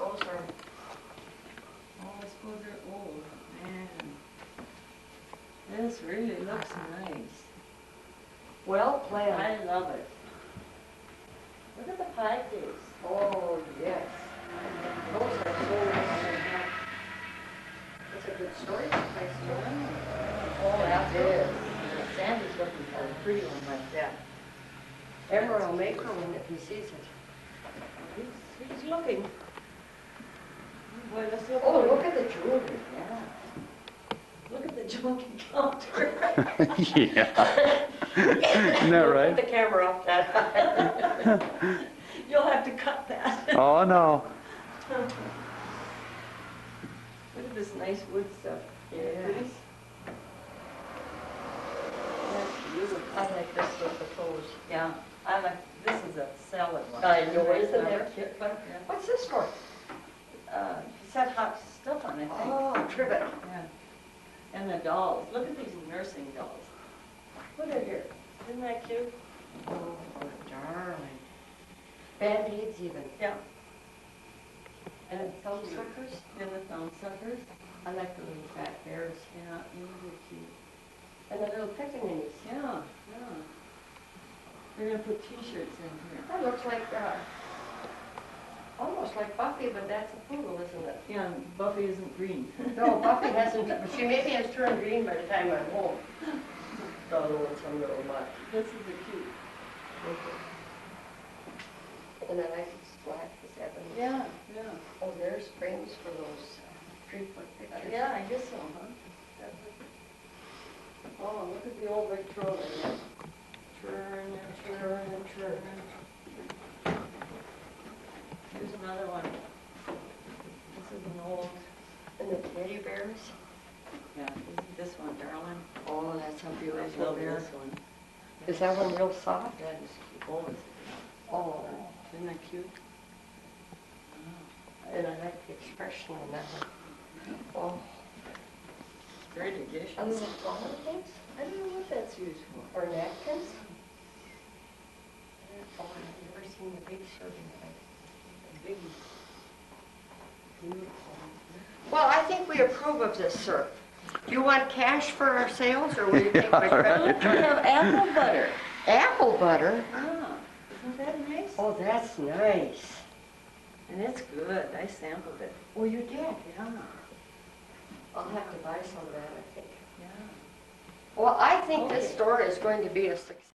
Those are, Oh, I suppose they're old, man. This really looks nice. well planned. I love it. Look at the pie case. Oh, yes. Those are so nice. It's a good storage place, too. Oh, that is. Sandy's looking for a pretty one like that. Emerald will make her one if he sees it. He's looking. Boy, let's look. Oh, look at the jewelry. Yeah. Look at the junky counter. Yeah. Isn't that Put right? the camera up that high. You'll have to cut that. Oh, no. Look at this nice wood stuff. Yes. Please. That's beautiful. I like this with the pose. Yeah, I like, this is a salad one. I know, Nice isn't number. that cute? Yeah. What's this for? Set hot stuff on it, I think. Oh, trivet. Yeah. And the dolls. Look at these nursing dolls. Look at here. Isn't that cute? Oh, darling. Band-aids even. Yeah. And thumb suckers. And the thumb suckers. I like the little fat bears. Yeah, these are cute. And the little pickaninnies. Yeah, yeah. We're gonna put T-shirts in here. That looks like, almost like Buffy, but that's a poodle, isn't it? Yeah, Buffy isn't green. No, Buffy hasn't, she maybe has turned green by the time I'm home. The other one's a little much. This is a cute. And then I could slack the 7. Yeah, yeah. Oh, there's frames for those 3-foot pictures. Yeah, I guess so, huh? Oh, look at the old Victrola. Turn and turn and turn. Here's another one. This is an old, And the teddy bears. yeah, isn't this one, darling? Oh, that's a I beautiful love bear. this one. Is that one real soft? That is cute. Oh, Oh, isn't that cute? and I like the expression on that one. Oh, Great addition. and the flower things? I don't know what that's used for. Or napkins? Oh, I've never seen a big serving plate. Big, beautiful. Well, I think we approve of this, sir. Do you want cash for our sales, or will you take my Yeah, credit? Look, we have apple butter. Apple butter? Ah, isn't that nice? Oh, that's nice. And it's good. I sampled it. Oh, you did? Yeah, I'll have to buy some of that, I think. yeah. Well, I think this Okay. store is going to be a success.